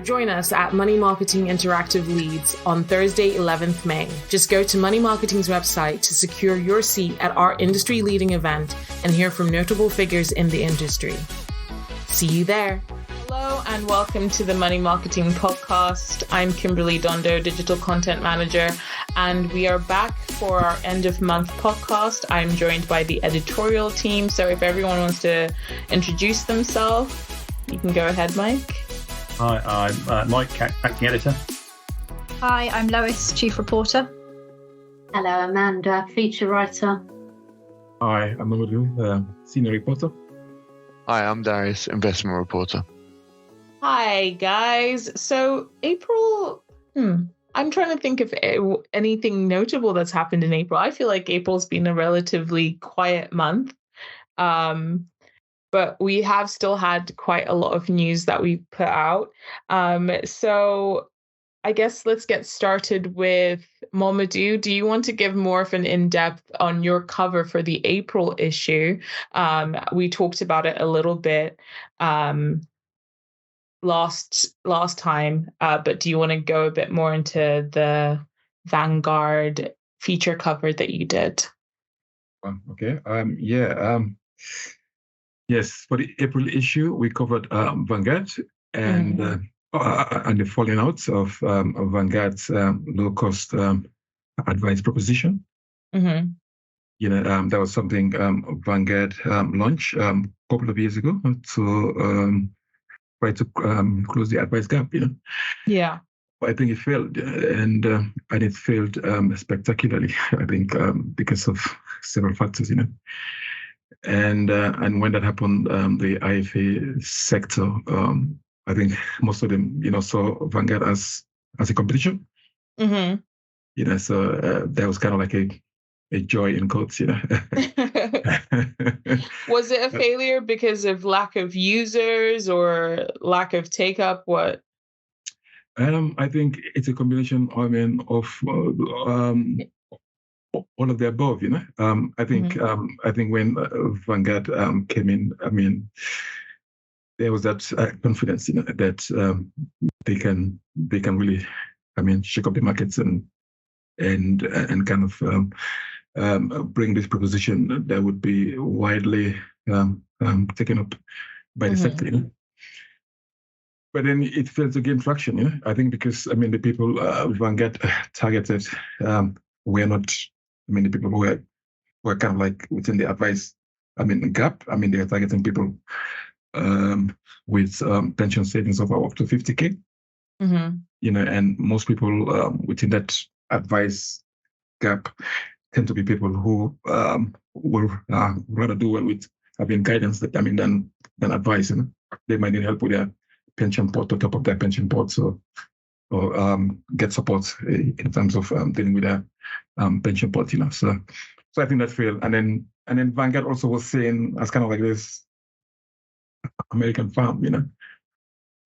Join us at Money Marketing Interactive Leads on Thursday, 11th May. Just go to Money Marketing's website to secure your seat at our industry-leading event and hear from notable figures in the industry. See you there. Hello and welcome to the Money Marketing Podcast. I'm Kimberly Dondo, Digital Content Manager, and we are back for our end of month podcast. I'm joined by the editorial team. So if everyone wants to introduce themselves, you can go ahead, Mike. Hi, I'm Mike, acting editor. Hi, I'm Lois, chief reporter. Hello, Amanda, feature writer. Hi, I'm Mamadou, senior reporter. Hi, I'm Darius, investment reporter. Hi, guys. So April, I'm trying to think of anything notable that's happened in April. I feel like April's been a relatively quiet month. But we have still had quite a lot of news that we put out. So I guess let's get started with Mamadou. Do you want to give more of an in-depth on your cover for the April issue? We talked about it a little bit last time, but do you want to go a bit more into the Vanguard feature cover that you did? Okay. Yes, for the April issue, we covered Vanguard and the falling out of Vanguard's low-cost advice proposition. Mm-hmm. That was something Vanguard launched a couple of years ago to try to close the advice gap. Yeah. But I think it failed, and it failed spectacularly. I think because of several factors. And when that happened, the IFA sector, I think most of them, saw Vanguard as a competition. Mm-hmm. So that was kind of like a joy in quotes. Was it a failure because of lack of users or lack of take up? What? I think it's a combination. Of all of the above, I think when Vanguard came in, there was that confidence, that they can really, shake up the markets and kind of bring this proposition that would be widely taken up by the sector. But then it failed to gain traction. I think because the people Vanguard targeted were not. The people who were kind of like within the advice, gap. They are targeting people with pension savings of up to 50K. Mm-hmm. And most people within that advice gap tend to be people who will rather do well with guidance than advice. They might need help with their pension pot to top up their pension pot, or get support in terms of dealing with their pension pot, So I think that failed. And then Vanguard also was saying as kind of like this American firm,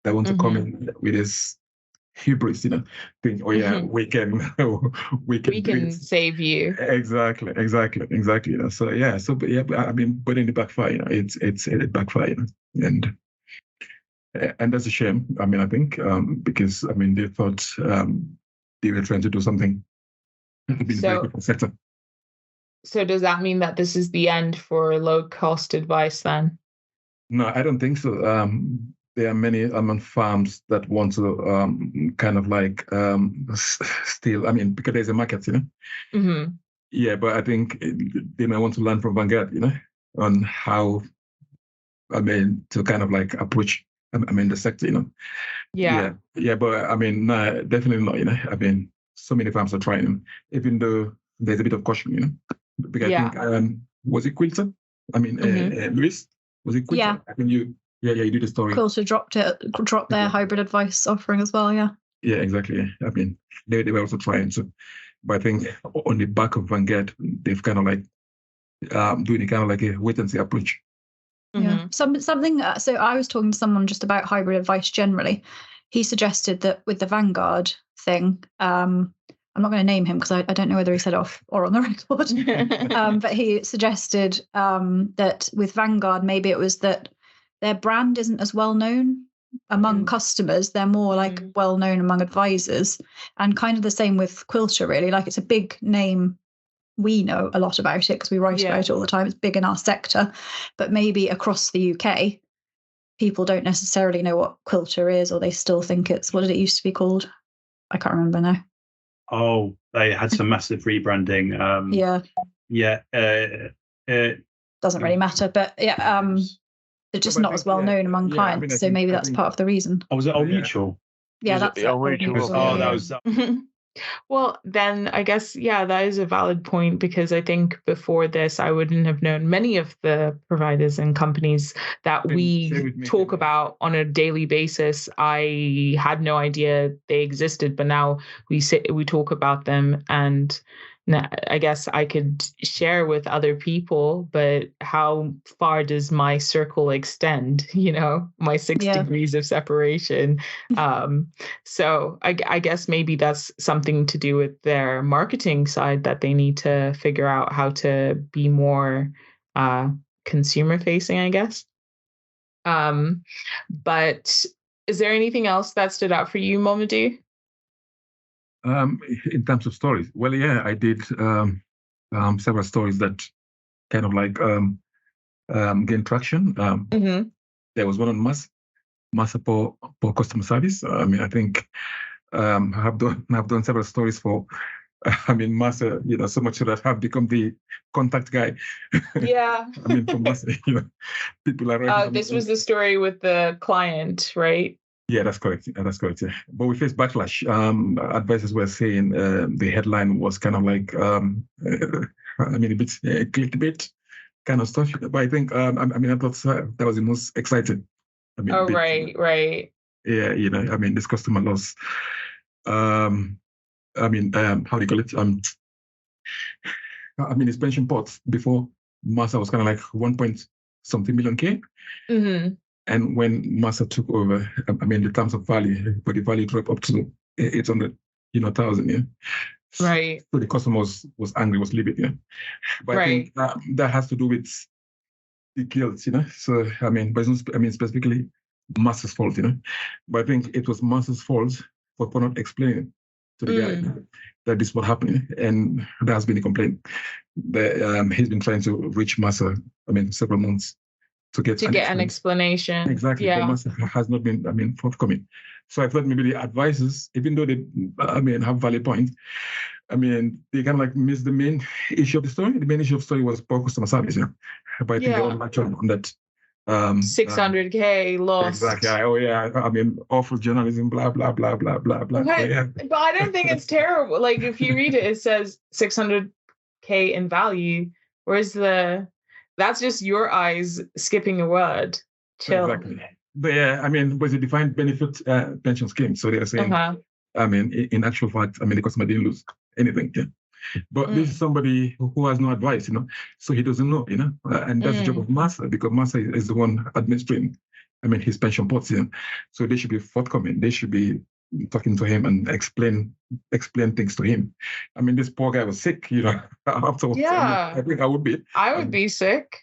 that want to come in with this hubris, think, oh yeah, we can save you. Exactly. But then it backfire, it backfired, and that's a shame. I think because they thought they were trying to do something in the very good sector. So does that mean that this is the end for low-cost advice then? No, I don't think so. There are many farms that want to kind of like steal. Because there's a market, Mm-hmm. Yeah, but I think they might want to learn from Vanguard, on how to kind of like approach the sector, Yeah, but no, definitely not, so many firms are trying, even though there's a bit of caution, because I think, was it Quilter? Luis, was it Quilter? Yeah. I think you did the story. Quilter dropped their hybrid advice offering as well, yeah. Yeah, exactly. They were also trying to, but I think on the back of Vanguard, they've kind of like doing a kind of like a wait and see approach. Yeah. Something. So I was talking to someone just about hybrid advice generally. He suggested that with the Vanguard thing, I'm not going to name him because I don't know whether he said off or on the record. But he suggested that with Vanguard, maybe it was that their brand isn't as well known among customers. They're more like well known among advisors, and kind of the same with Quilter, really. Like, it's a big name. We know a lot about it because we write about it all the time. It's big in our sector, but maybe across the UK, people don't necessarily know what Quilter is, or they still think it's, what did it used to be called? I can't remember now. Oh, they had some massive rebranding. Doesn't really matter, but they're just not as well known among clients. So maybe that's part of the reason. Oh, was it Old Mutual? Yeah, that's it. Old Mutual. Oh, that was. Well, then I guess, that is a valid point, because I think before this, I wouldn't have known many of the providers and companies that we talk about on a daily basis. I had no idea they existed, but now we talk about them, and now I guess I could share with other people, but how far does my circle extend? My 6 degrees of separation. So I guess maybe that's something to do with their marketing side, that they need to figure out how to be more consumer facing, I guess. But is there anything else that stood out for you, Momadou? In terms of stories, well, I did several stories that kind of like gained traction. There was one on Massa for customer service. I think I've done several stories for Massa, so much so that I've become the contact guy. Yeah. For Massa, people are. This was the story with the client, right? Yeah, that's correct. Yeah. But we faced backlash. Advisors were saying the headline was kind of like, a bit clickbait kind of stuff. But I think, I thought that was the most exciting. Right. Yeah, this customer loss. How do you call it? His pension pot before Massa was kind of like 1 million K. Mm-hmm. And when Massa took over, the terms of value, but the value dropped up to 800,000, yeah. Right. So the customer was angry, was livid, yeah. But right. I think that has to do with the guilt, So but it's not, specifically Massa's fault, But I think it was Massa's fault for not explaining to the guy that this was happening, and that has been a complaint. That he's been trying to reach Massa, several months. To get an explanation. Exactly. Yeah. But Massa has not been, forthcoming. So I thought maybe the advisors, even though they, have valid points, they kind of like miss the main issue of the story. The main issue of the story was poor customer service, But I think they all match on that. 600K lost. Exactly. Oh yeah. Awful journalism, blah blah blah blah blah blah. But I don't think it's terrible. Like, if you read it, it says 600K in value. Where's that's just your eyes skipping a word. Chill. Exactly. But was a defined benefit pension scheme. So they are saying, in actual fact, the customer didn't lose anything. Yeah. But this is somebody who has no advice, so he doesn't know, and that's the job of Massa, because Massa is the one administering, his pension pots. Yeah. So they should be forthcoming. They should be talking to him and explain things to him. This poor guy was sick, afterwards. Yeah. I think I would be. I would be sick.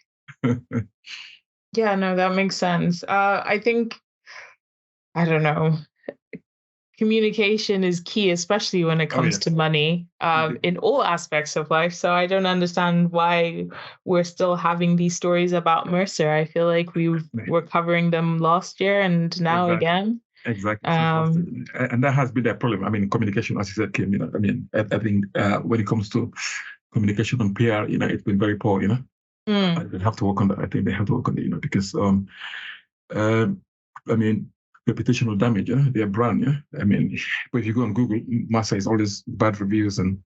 Yeah, no, that makes sense. I think, I don't know, communication is key, especially when it comes to money, in all aspects of life. So I don't understand why we're still having these stories about Mercer. I feel like we were covering them last year and now again. Exactly. And that has been their problem. Communication, as you said, Kim, I think when it comes to communication on PR, it's been very poor, And they have to work on that. I think they have to work on it, because, reputational damage, their brand, but if you go on Google, Massa is always bad reviews and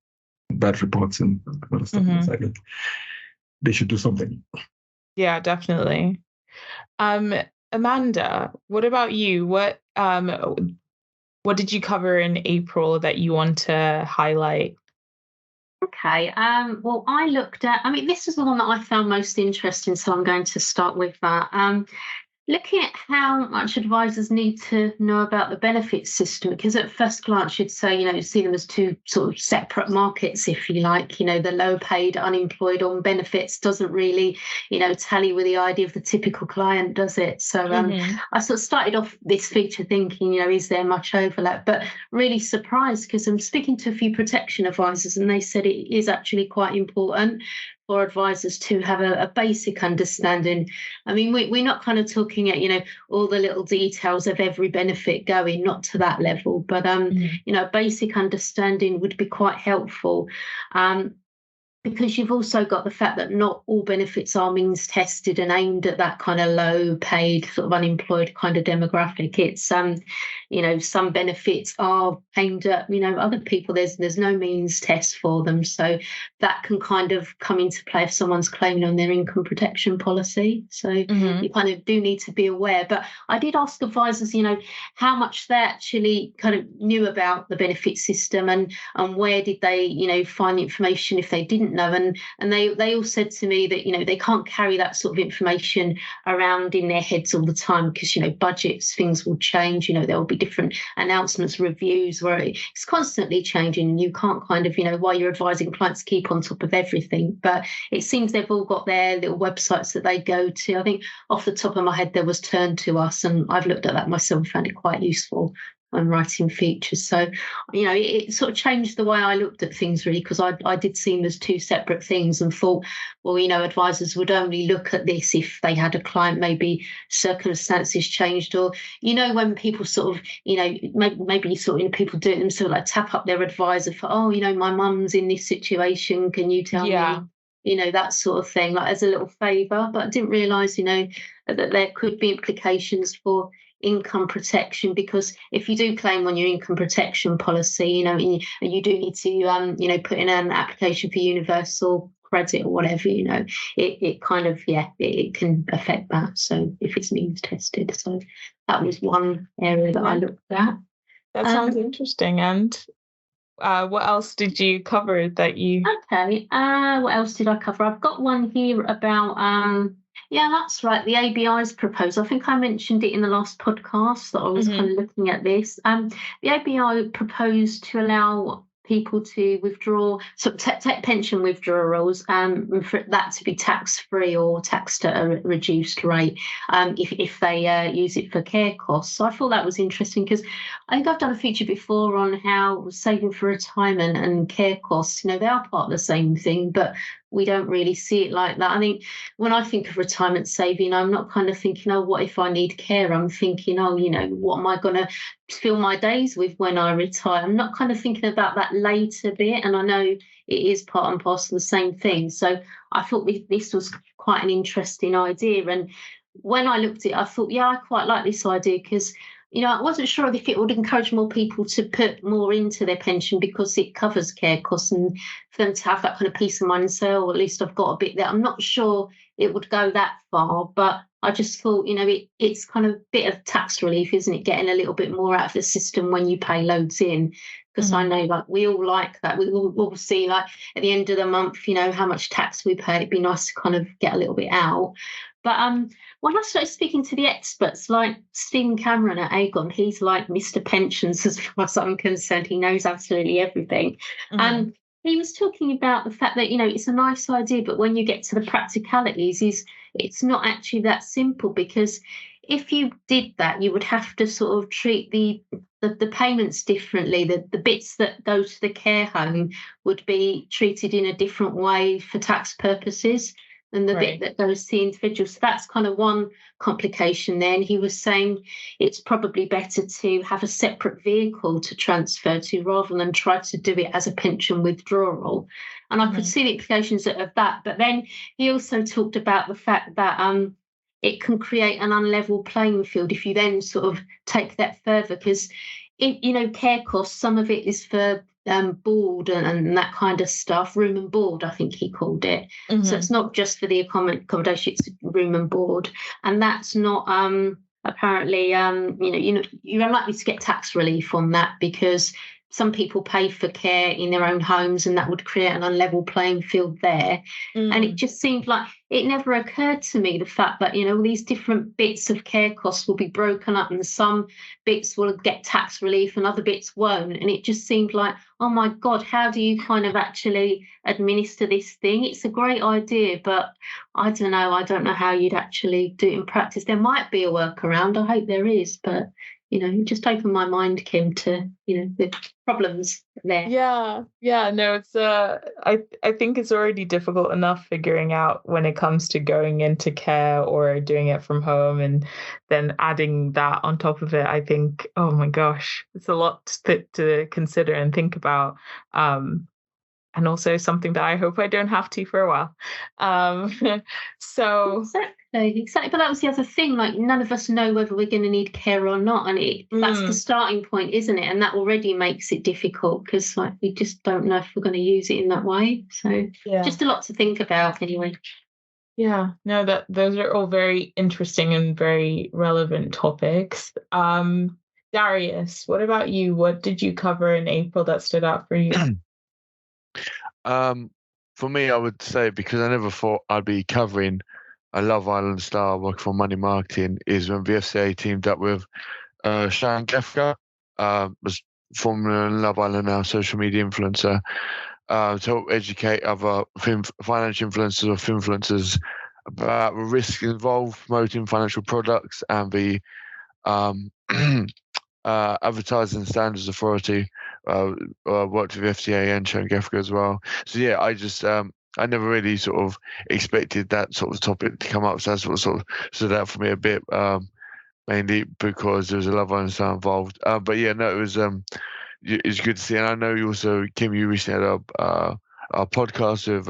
bad reports and other stuff. So I think they should do something. Yeah, definitely. Amanda, what about you? What did you cover in April that you want to highlight? Okay. Well, I looked at, this is the one that I found most interesting, so I'm going to start with that. looking at how much advisors need to know about the benefits system, because at first glance you'd say, you see them as two sort of separate markets, if you like. The low paid unemployed on benefits doesn't really, tally with the idea of the typical client, does it? So I sort of started off this feature thinking, is there much overlap? But really surprised, because I'm speaking to a few protection advisors and they said it is actually quite important for advisors to have a basic understanding. I mean, we're not kind of talking at, all the little details of every benefit going, not to that level, but, a basic understanding would be quite helpful. Because you've also got the fact that not all benefits are means tested and aimed at that kind of low paid sort of unemployed kind of demographic. It's some benefits are aimed at other people. There's no means test for them, so that can kind of come into play if someone's claiming on their income protection policy. So you kind of do need to be aware. But I did ask advisors how much they actually kind of knew about the benefit system and where did they find the information if they didn't know, and they all said to me that they can't carry that sort of information around in their heads all the time, because budgets, things will change, there will be different announcements, reviews, where it's constantly changing, and you can't kind of while you're advising clients keep on top of everything. But it seems they've all got their little websites that they go to. I think off the top of my head there was Turn to Us, and I've looked at that myself and found it quite useful and writing features. So, it sort of changed the way I looked at things, really, because I did see them as two separate things and thought, well, advisors would only look at this if they had a client, maybe circumstances changed, or, when people sort of, maybe sort of people do it themselves, like tap up their advisor for, oh, my mum's in this situation, can you tell me? That sort of thing, like as a little favour. But I didn't realise, that there could be implications for income protection, because if you do claim on your income protection policy, and you do need to put in an application for universal credit or whatever, it kind of it can affect that. So if it's means tested, so that was one area that I looked at. That sounds interesting. And what else did you cover that you? Okay. What else did I cover? I've got one here about yeah, that's right. The ABI's proposal. I think I mentioned it in the last podcast that I was kind of looking at this. The ABI proposed to allow people to withdraw, so take pension withdrawals, for that to be tax-free or taxed at a reduced rate if they use it for care costs. So I thought that was interesting, because I think I've done a feature before on how saving for retirement and care costs, they are part of the same thing, but we don't really see it like that. I think when I think of retirement saving, I'm not kind of thinking, oh, what if I need care? I'm thinking, oh, what am I going to fill my days with when I retire? I'm not kind of thinking about that later bit. And I know it is part and parcel of the same thing. So I thought this was quite an interesting idea. And when I looked at it, I thought, yeah, I quite like this idea, because I wasn't sure if it would encourage more people to put more into their pension because it covers care costs, and for them to have that kind of peace of mind and say, oh, at least I've got a bit there. I'm not sure it would go that far, but I just thought, it's kind of a bit of tax relief, isn't it? Getting a little bit more out of the system when you pay loads in. Because I know, like, we all like that. We'll see, like, at the end of the month, how much tax we pay. It'd be nice to kind of get a little bit out. But when I started speaking to the experts, like Stephen Cameron at Aegon, he's like Mr. Pensions as far as I'm concerned. He knows absolutely everything. And he was talking about the fact that, it's a nice idea, but when you get to the practicalities, it's not actually that simple, because if you did that, you would have to sort of treat the payments differently. The bits that go to the care home would be treated in a different way for tax purposes than the bit that goes to the individual. So that's kind of one complication there. And he was saying it's probably better to have a separate vehicle to transfer to rather than try to do it as a pension withdrawal. And I could see the implications of that. But then he also talked about the fact that it can create an unlevel playing field if you then sort of take that further, because care costs, some of it is for board and that kind of stuff, room and board, I think he called it. So it's not just for the accommodation, it's room and board, and that's not apparently you're unlikely to get tax relief on that, because some people pay for care in their own homes, and that would create an unlevel playing field there. And it just seemed like it never occurred to me, the fact that, all these different bits of care costs will be broken up, and some bits will get tax relief and other bits won't. And it just seemed like, oh my God, how do you kind of actually administer this thing? It's a great idea, but I don't know. I don't know how you'd actually do it in practice. There might be a workaround. I hope there is, but just open my mind, Kim, to the problems there. Yeah, no, it's I think it's already difficult enough figuring out when it comes to going into care or doing it from home, and then adding that on top of it. I think, oh my gosh, it's a lot to consider and think about. And also something that I hope I don't have to for a while. So Exactly. But that was the other thing. Like, none of us know whether we're going to need care or not, and that's the starting point, isn't it? And that already makes it difficult, because we just don't know if we're going to use it in that way. So just a lot to think about, anyway. Yeah, no, those are all very interesting and very relevant topics. Darius, what about you? What did you cover in April that stood out for you? For me, I would say, because I never thought I'd be covering a Love Island star working for Money Marketing, is when the FCA teamed up with Sharon Gefka, was formerly Love Island, now social media influencer, to help educate other financial influencers or influencers about the risk involved promoting financial products, and the Advertising Standards Authority worked with FCA and Sharon Gefka as well. So yeah, I just I never really sort of expected that sort of topic to come up. So that's what sort of stood out for me a bit, mainly because there was a Love Island star involved. But yeah, no, it was good to see. And I know you also, Kim, you recently had a podcast with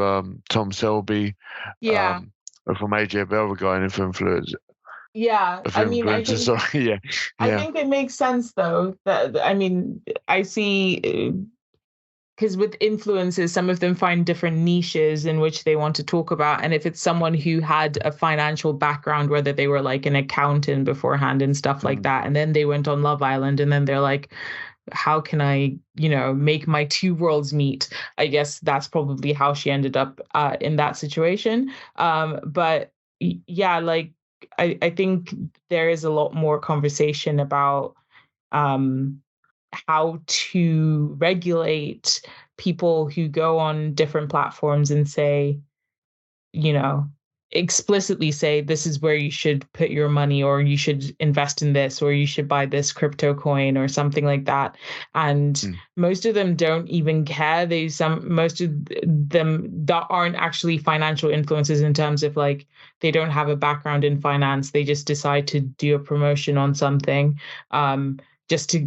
Tom Selby, from AJ Bell regarding influence. Yeah, I mean, I think, yeah. I think it makes sense, though, that, I mean, I see, because with influencers, some of them find different niches in which they want to talk about. And if it's someone who had a financial background, whether they were like an accountant beforehand and stuff like that, and then they went on Love Island, and then they're like, how can I, make my two worlds meet? I guess that's probably how she ended up in that situation. But yeah, like, I think there is a lot more conversation about how to regulate people who go on different platforms and say, explicitly say, this is where you should put your money, or you should invest in this, or you should buy this crypto coin or something like that. And most of them don't even care. Most of them that aren't actually financial influencers, in terms of like, they don't have a background in finance. They just decide to do a promotion on something,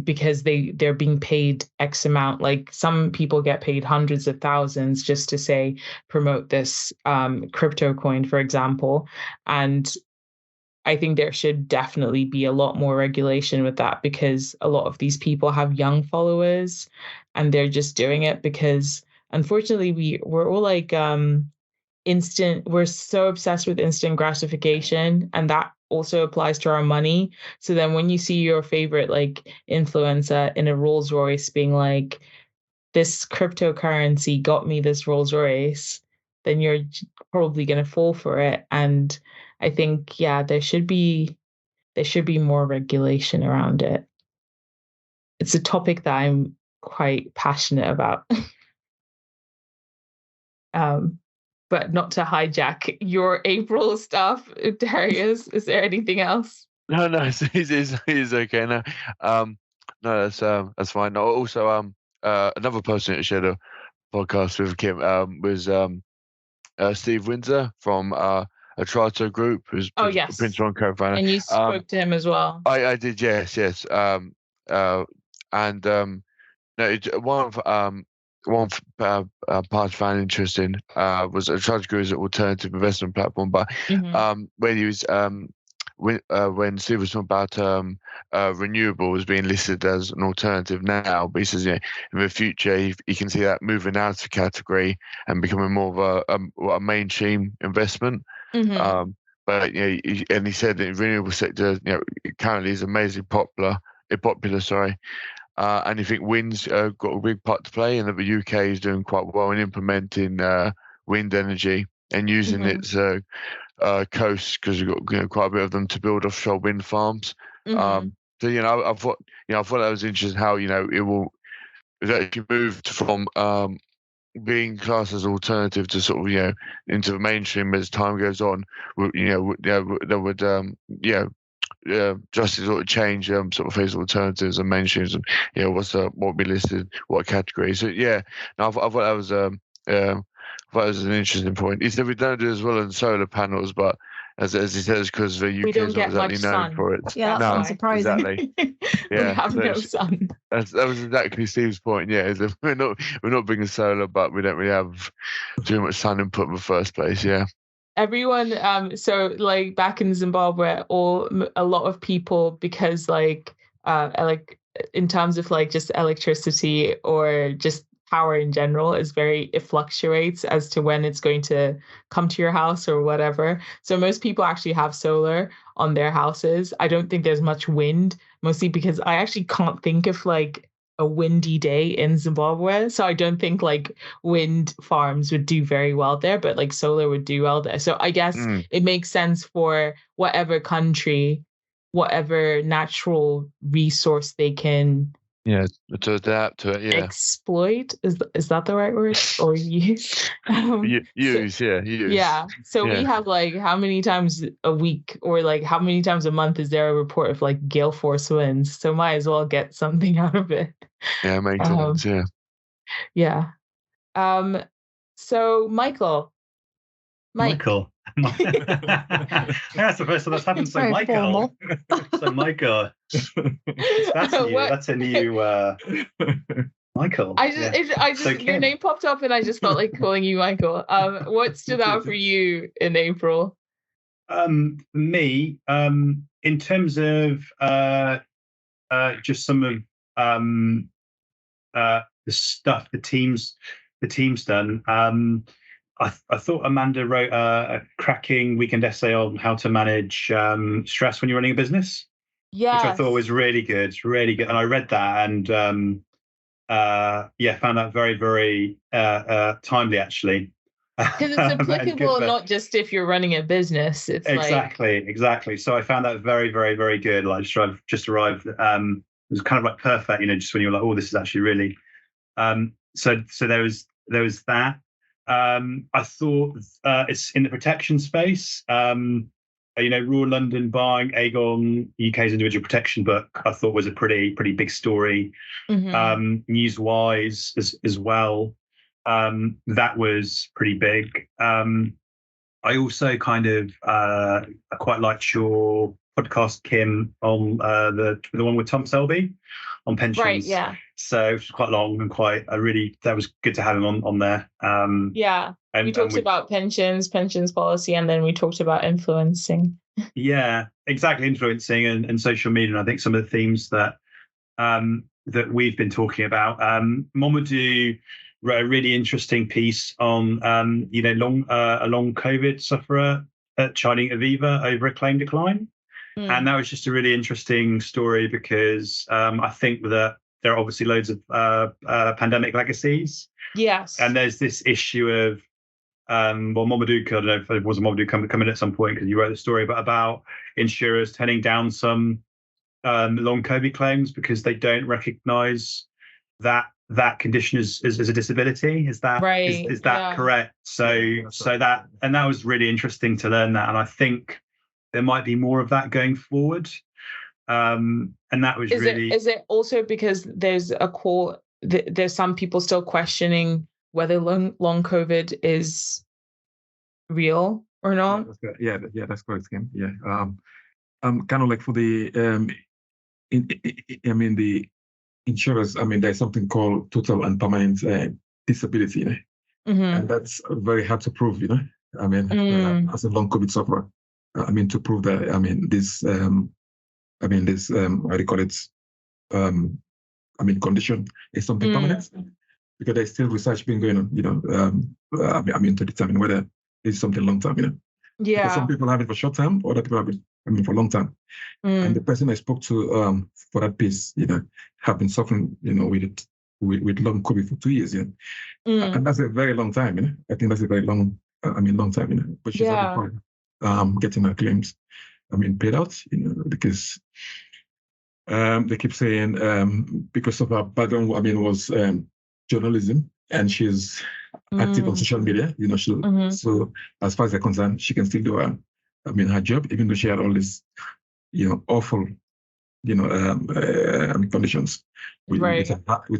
because they're being paid X amount. Like, some people get paid hundreds of thousands just to say, promote this crypto coin, for example. And I think there should definitely be a lot more regulation with that, because a lot of these people have young followers, and they're just doing it because, unfortunately, we're all like we're so obsessed with instant gratification, and that also applies to our money. So then when you see your favorite like influencer in a Rolls Royce being like, this cryptocurrency got me this Rolls Royce, then you're probably going to fall for it. And I think, there should be more regulation around it. It's a topic that I'm quite passionate about. But not to hijack your April stuff, Darius. Is there anything else? No, it's okay. No, that's fine. No, also, another person that shared a podcast with Kim was Steve Windsor from Atrato Group, who's Prince Ron co-founder. And you spoke to him as well. I did, yes. And one part I found interesting was Atrato Group is an alternative investment platform, but when he was when Steve was talking about renewables being listed as an alternative now, but he says, in the future he can see that moving out of the category and becoming more of a mainstream investment. But and he said that the renewable sector currently is amazingly popular. And you think wind's got a big part to play, and that the UK is doing quite well in implementing wind energy and using its coasts, because we've got quite a bit of them, to build offshore wind farms. So I thought that was interesting how it's actually moved from being classed as alternative to sort of into the mainstream as time goes on. That would just to sort of change sort of face alternatives and mainstreams, and what we listed, what category. So I thought that was an interesting point. He said we don't do as well in solar panels, but as he says, because the UK is not exactly known for it. Yeah, that's unsurprising. Exactly. We have no sun. That was exactly Steve's point. Yeah, is that we're not bringing solar, but we don't really have too much sun input in the first place. Yeah. Everyone, so like back in Zimbabwe, a lot of people, because like in terms of like just electricity or just power in general, it fluctuates as to when it's going to come to your house or whatever. So most people actually have solar on their houses. I don't think there's much wind, mostly because I actually can't think of like a windy day in Zimbabwe. So I don't think like wind farms would do very well there, but like solar would do well there. So I guess it makes sense for whatever country, whatever natural resource they can to adapt to it. Yeah. Exploit, is that the right word? Or use? Use. Yeah. So we have like how many times a week or like how many times a month is there a report of like gale force winds? So might as well get something out of it. Yeah, makes sense. Yeah. So Michael. That's the first time that's happened. So Michael. So Michael. That's new. That's a new Michael. Your name popped up and I just felt like calling you Michael. What stood out for you in April? Me, in terms of just some of the stuff the team's done. I thought Amanda wrote a cracking weekend essay on how to manage stress when you're running a business. Yeah, which I thought was really good, And I read that and found that very, very timely actually. Because it's applicable not just if you're running a business. It's exactly. So I found that very, very, very good. Like just arrived. It was kind of like perfect, just when you're like, oh, this is actually really. So there was that. I thought it's in the protection space. Royal London buying Aegon UK's individual protection book, I thought was a pretty big story. News-wise as well, that was pretty big. I also kind of I quite liked your podcast, Kim, on the one with Tom Selby on pensions. Right, yeah. So it was quite long and that was good to have him on there. We talked about pensions policy, and then we talked about influencing. Yeah, exactly. Influencing and social media. And I think some of the themes that we've been talking about. Mamadou wrote a really interesting piece on, a long COVID sufferer chiding Aviva over a claim decline. And that was just a really interesting story because I think that there are obviously loads of pandemic legacies. Yes. And there's this issue of, Mamadou, I don't know if it was Mamadou coming at some point because you wrote the story, but about insurers turning down some long COVID claims because they don't recognise that condition as a disability. Is that right? Is that correct? So that was really interesting to learn that, and I think there might be more of that going forward. And that was Is it also because there's there's some people still questioning whether long COVID is real or not? That's correct, Kim. Yeah. Kind of like for the the insurers, there's something called total and permanent disability, and that's very hard to prove, as a long COVID sufferer. To prove that, this how do you call it? Condition is something permanent, because there's still research being going on, to determine whether it's something long term, Yeah. Because some people have it for short term, other people have it for a long time. And the person I spoke to for that piece, have been suffering, with long COVID for 2 years, and that's a very long time, I think that's a very long time, but she's having problem getting her claims, paid out, because they keep saying because of her background, was journalism, and she's active on social media, so as far as they're concerned, she can still do her job, even though she had all this, awful, conditions with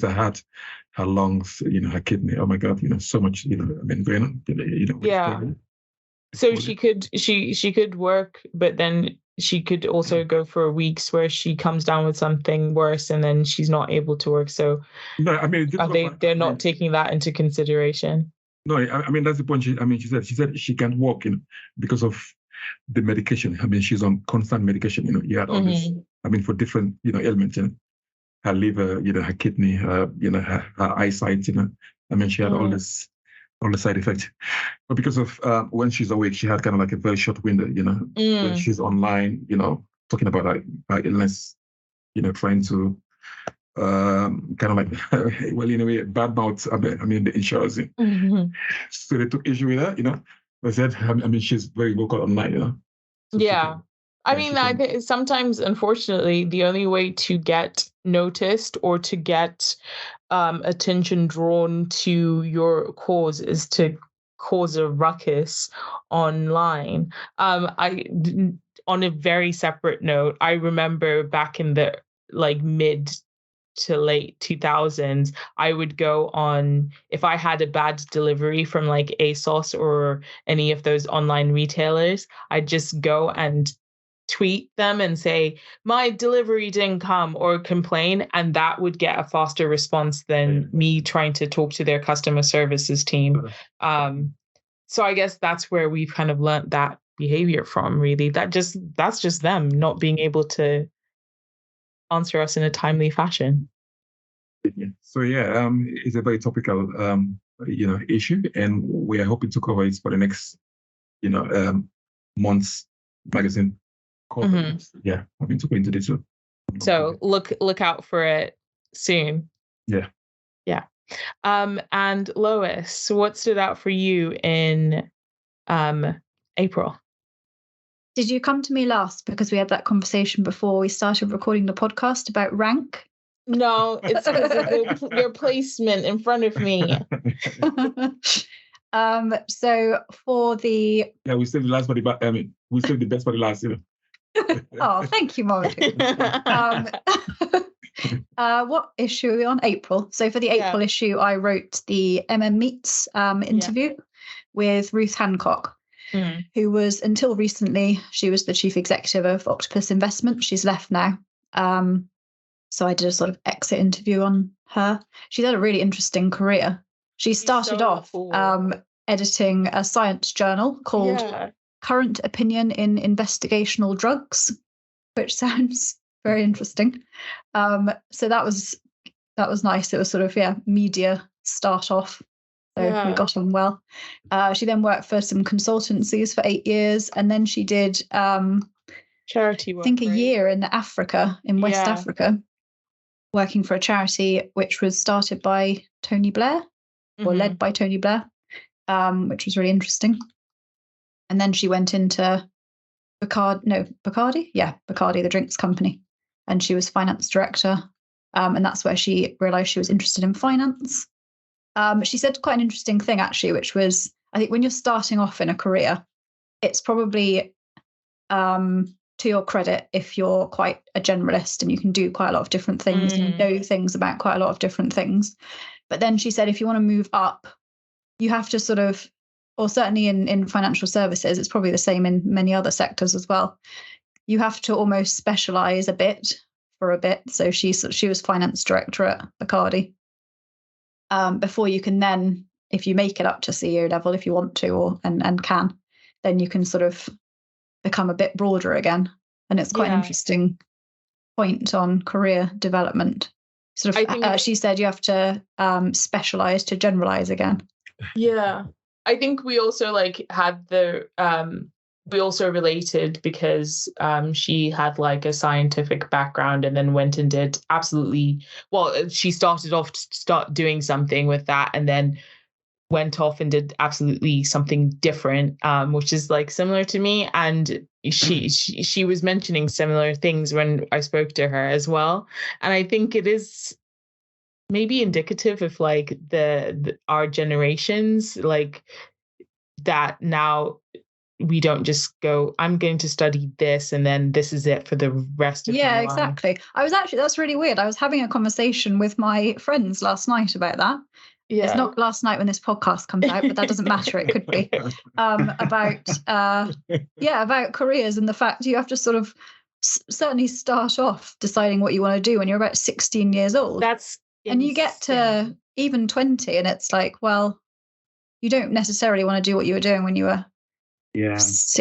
her heart, her lungs, her kidney. Oh my God, so much, going on. So she could work, but then she could also go for weeks where she comes down with something worse, and then she's not able to work. So no, they're not taking that into consideration. No, that's the point. She said she can't walk, because of the medication. She's on constant medication. You had all this. For different, ailments. Her liver, her kidney, her eyesight. She had all this, all the side effects. But because of when she's awake, she had kind of like a very short window. When she's online, talking about her illness, trying to kind of like, well, in a way, bad mouth, the insurers. So they took issue with her, They said, she's very vocal online, So I think sometimes, unfortunately, the only way to get noticed or to get attention drawn to your cause is to cause a ruckus online. On a very separate note, I remember back in the mid to late 2000s, I would go on, if I had a bad delivery from ASOS or any of those online retailers, I'd just go and tweet them and say, my delivery didn't come, or complain, and that would get a faster response than me trying to talk to their customer services team. So I guess that's where we've kind of learned that behavior from, really. That's just them not being able to answer us in a timely fashion. So it's a very topical issue, and we are hoping to cover it for the next month's magazine. Yeah, I'm going to go into this one. So look out for it soon. Yeah. And Lois, what stood out for you in April? Did you come to me last because we had that conversation before we started recording the podcast about rank? No, it's because of your placement in front of me. So for the we saved the last body, but we saved the best for the last, Oh, thank you, Monica. What issue are we on? April. So for the April issue, I wrote the Meets interview with Ruth Hancock, who was, until recently, she was the chief executive of Octopus Investment. She's left now. So I did a sort of exit interview on her. She's had a really interesting career. She started off editing a science journal called Current Opinion in Investigational Drugs, which sounds very interesting. So that was nice. It was sort of media start off. So we got on well. She then worked for some consultancies for 8 years, and then she did charity work. I think a year in Africa, in West Africa, working for a charity which was started by Tony Blair, or led by Tony Blair, which was really interesting. And then she went into Bacardi, the drinks company, and she was finance director. And that's where she realized she was interested in finance. She said quite an interesting thing, actually, which was, I think when you're starting off in a career, it's probably to your credit if you're quite a generalist and you can do quite a lot of different things, and you know things about quite a lot of different things. But then she said, if you want to move up, you have to sort of, or certainly in financial services, it's probably the same in many other sectors as well, you have to almost specialize a bit for a bit. So she was finance director at Bacardi. Before you can then, if you make it up to CEO level, if you want to, and can, then you can sort of become a bit broader again. And it's quite an interesting point on career development. Sort of, she said you have to specialize to generalize again. Yeah. I think we also had the we also related because she had like a scientific background and then went and did she started off to start doing something with that and then went off and did absolutely something different, which is like similar to me. And she was mentioning similar things when I spoke to her as well. And I think it is maybe indicative of like our generations, like that now we don't just go, I'm going to study this and then this is it for the rest of my life. Exactly. That's really weird. I was having a conversation with my friends last night about that. Yeah. It's not last night when this podcast comes out, but that doesn't matter. It could be about careers and the fact you have to sort of certainly start off deciding what you want to do when you're about 16 years old. That's insane. And you get to even 20 and it's like, well, you don't necessarily want to do what you were doing when you were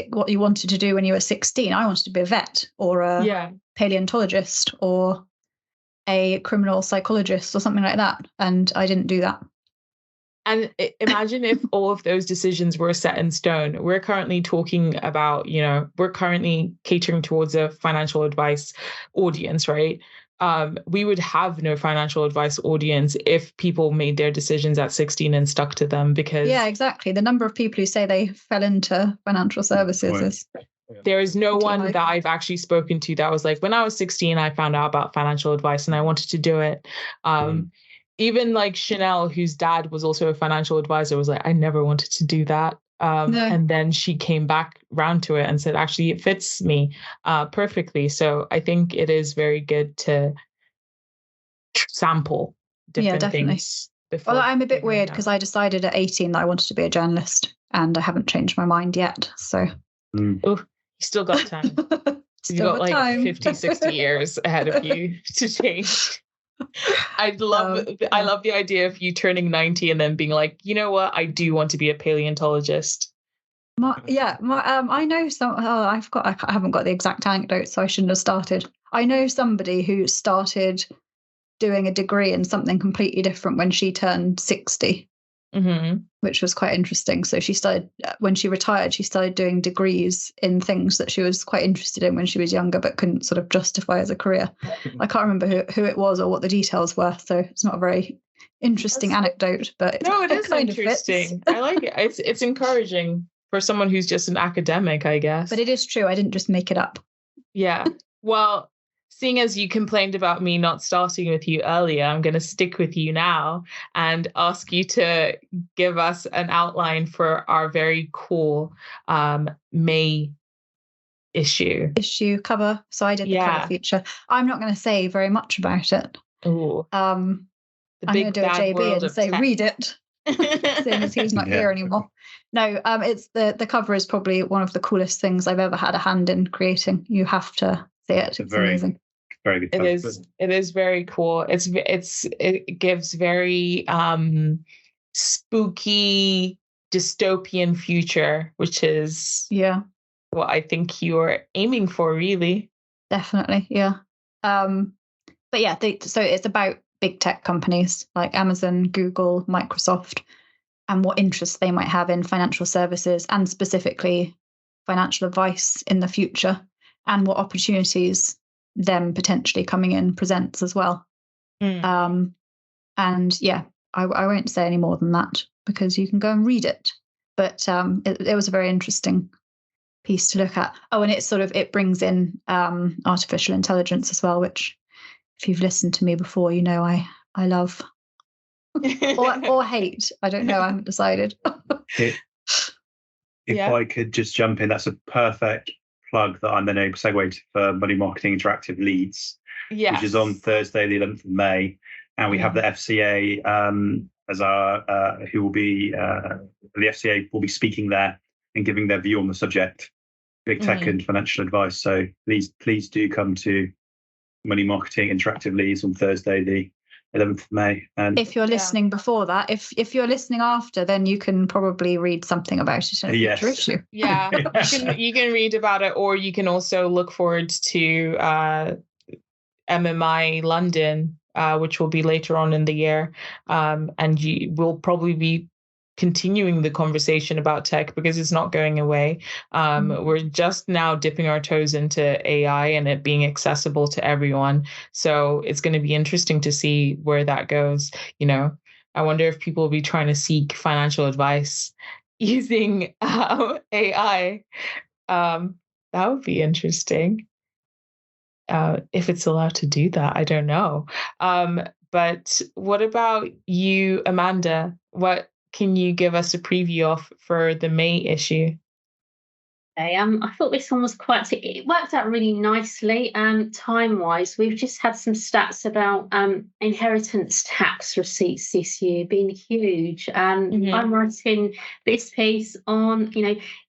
what you wanted to do when you were 16. I wanted to be a vet or a paleontologist or a criminal psychologist or something like that. And I didn't do that. And imagine if all of those decisions were set in stone. We're currently talking about, we're currently catering towards a financial advice audience, right? We would have no financial advice audience if people made their decisions at 16 and stuck to them, because exactly. The number of people who say they fell into financial services is there is no one that I've actually spoken to that was like, when I was 16, I found out about financial advice and I wanted to do it. Even like Chanel, whose dad was also a financial advisor, was like, I never wanted to do that. And then she came back round to it and said, actually, it fits me perfectly. So I think it is very good to sample different things. Well, I'm a bit weird because I decided at 18 that I wanted to be a journalist and I haven't changed my mind yet. So you still got time. You've got like time. 50, 60 years ahead of you to change. I love the idea of you turning 90 and then being like, you know what, I do want to be a paleontologist. I know some. I haven't got the exact anecdote, so I shouldn't have started. I know somebody who started doing a degree in something completely different when she turned 60, which was quite interesting. So she started, when she retired, she started doing degrees in things that she was quite interested in when she was younger, but couldn't sort of justify as a career. I can't remember who it was or what the details were, so it's not a very interesting anecdote. But no, it is interesting. I like it. It's encouraging for someone who's just an academic, I guess. But it is true. I didn't just make it up. Yeah. Well, seeing as you complained about me not starting with you earlier, I'm going to stick with you now and ask you to give us an outline for our very cool May issue cover. So I did the cover feature. I'm not going to say very much about it. Ooh. I'm going to do a JB and say, read it. Seeing as he's not here anymore. No, it's the cover is probably one of the coolest things I've ever had a hand in creating. You have to see it. It's amazing. Very good. It is very cool. It gives very spooky dystopian future, which is what I think you're aiming for, really. Definitely, yeah. But yeah, so it's about big tech companies like Amazon, Google, Microsoft, and what interests they might have in financial services and specifically financial advice in the future, and what opportunities them potentially coming in presents as well. And I won't say any more than that because you can go and read it. But it was a very interesting piece to look at. Oh, and it brings in artificial intelligence as well, which if you've listened to me before, you know I love or hate. I don't know. I haven't decided. If I could just jump in, that's a perfect plug that I'm then able to segue to for Money Marketing Interactive Leads, which is on Thursday, the 11th of May. And we have the FCA as our who will be the FCA will be speaking there and giving their view on the subject, big tech and financial advice. So please do come to Money Marketing Interactive Leads on Thursday, the 11th of May. And if you're listening before that, if you're listening after, then you can probably read something about it in a future issue. Yeah, you can read about it, or you can also look forward to MMI London, which will be later on in the year, and you will probably be continuing the conversation about tech because it's not going away. We're just now dipping our toes into AI and it being accessible to everyone. So it's going to be interesting to see where that goes. You know, I wonder if people will be trying to seek financial advice using AI. That would be interesting. If it's allowed to do that, I don't know. But what about you, Amanda? What can you give us a preview of for the May issue? Okay, I thought this one was it worked out really nicely time-wise. We've just had some stats about inheritance tax receipts this year being huge. I'm writing this piece on,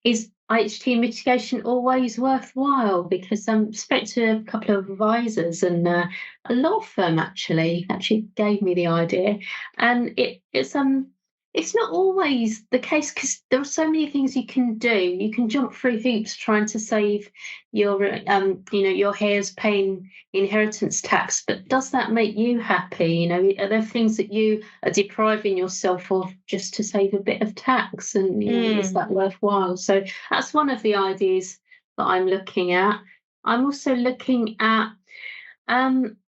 is IHT mitigation always worthwhile? Because I spoke to a couple of advisors and a law firm actually gave me the idea, and it's not always the case because there are so many things you can do. You can jump through hoops trying to save your heirs paying inheritance tax, but does that make you happy? Are there things that you are depriving yourself of just to save a bit of tax? And is that worthwhile? So that's one of the ideas that I'm looking at. I'm also looking at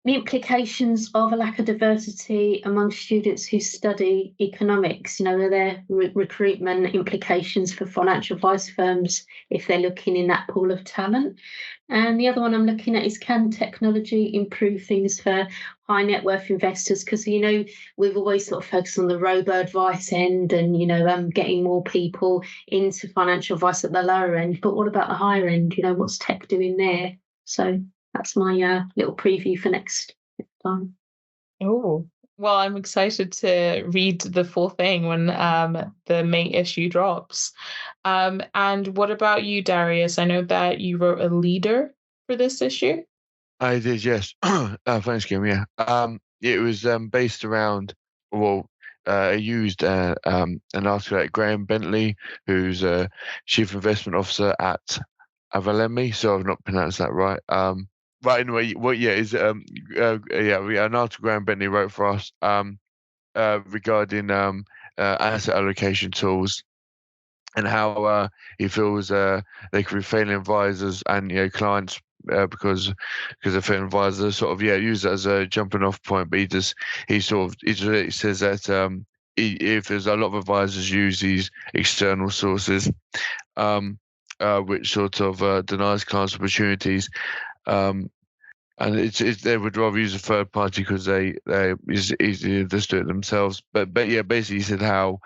the implications of a lack of diversity among students who study economics. Are there recruitment implications for financial advice firms if they're looking in that pool of talent? And the other one I'm looking at is, can technology improve things for high net worth investors? Because, we've always sort of focused on the robo-advice end and, getting more people into financial advice at the lower end. But what about the higher end? What's tech doing there? So that's my little preview for next time. Oh, well, I'm excited to read the full thing when the May issue drops. And what about you, Darius? I know that you wrote a leader for this issue. I did, yes. Thanks, Kim. Yeah. It was based around, I used an article at Graham Bentley, who's a chief investment officer at Avalemi. So I've not pronounced that right. Right, anyway, is an article Graham Bentley wrote for us regarding asset allocation tools and how he feels they could be failing advisors and clients because the failing advisors sort of use it as a jumping off point. But he says that if there's a lot of advisors use these external sources, which sort of denies clients opportunities. And they would rather use a third party because they easier to do it themselves. But basically, he said how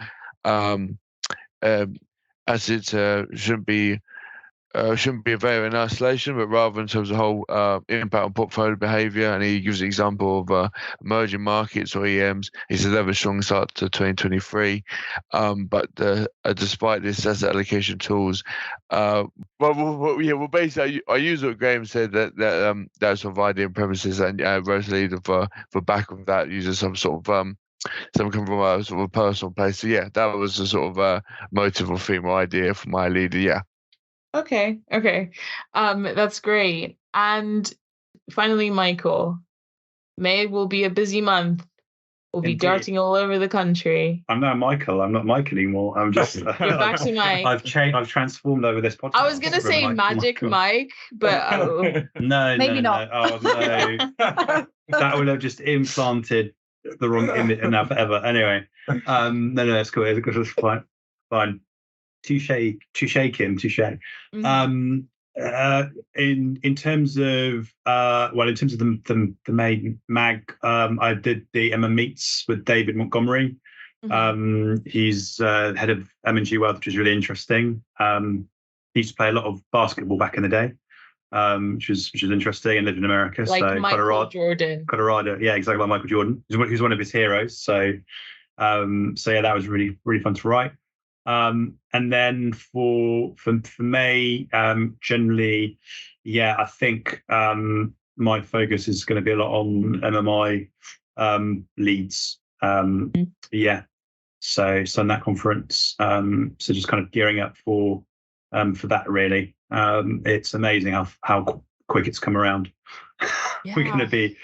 assets shouldn't be available in isolation, but rather in terms of whole impact on portfolio behaviour. And he gives an example of emerging markets or EMs. He said they have a strong start to 2023, but despite this asset allocation tools, basically, I use what Graham said that sort of idea and premises, and wrote a leader for back of that using some sort of some come from a sort of a personal place. So that was a sort of motive or theme or idea for my leader. Yeah. Okay. That's great. And finally, Michael, May will be a busy month. We'll be darting all over the country. I'm now Michael. I'm not Mike anymore. I'm just. You're back to Mike. I've changed. I've transformed over this podcast. I was gonna say Magic Mike, but no, maybe not. Oh no, that would have just implanted the wrong image in that forever. Anyway, no, it's cool. It's fine. Touche, Kim. Mm-hmm. In terms of the main mag, I did the Emma Meets with David Montgomery. Mm-hmm. He's head of M&G Wealth, which is really interesting. He used to play a lot of basketball back in the day, which is interesting, and lived in America. Like so Michael Jordan. Colorado, yeah, exactly like Michael Jordan. He's one of his heroes. So that was really, really fun to write. And then for May, generally, I think my focus is going to be a lot on MMI leads. So in that conference, so just kind of gearing up for that really. It's amazing how quick it's come around. We're going to be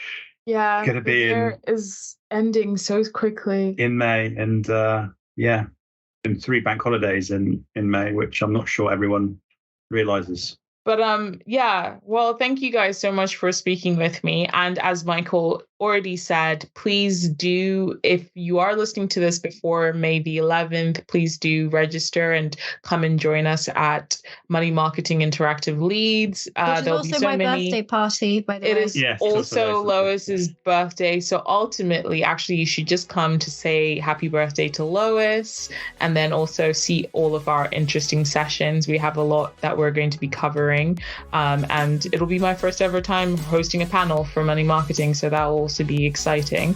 the year is ending so quickly in May, and in 3 bank holidays in May, which I'm not sure everyone realizes. But yeah, well, thank you guys so much for speaking with me. And as Michael already said, please do, if you are listening to this before May the 11th, please do register and come and join us at Money Marketing Interactive Leads. Which is also my birthday party, by the way. It is also Lois's birthday. So ultimately, actually, you should just come to say happy birthday to Lois, and then also see all of our interesting sessions. We have a lot that we're going to be covering. And it'll be my first ever time hosting a panel for money marketing, so that will also be exciting.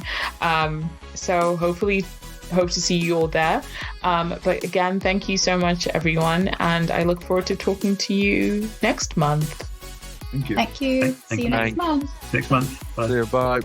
So hopefully hope to see you all there. But again, thank you so much, everyone, and I look forward to talking to you next month. Thank you. Thank you. See you next month. Next month. Bye. See you, bye.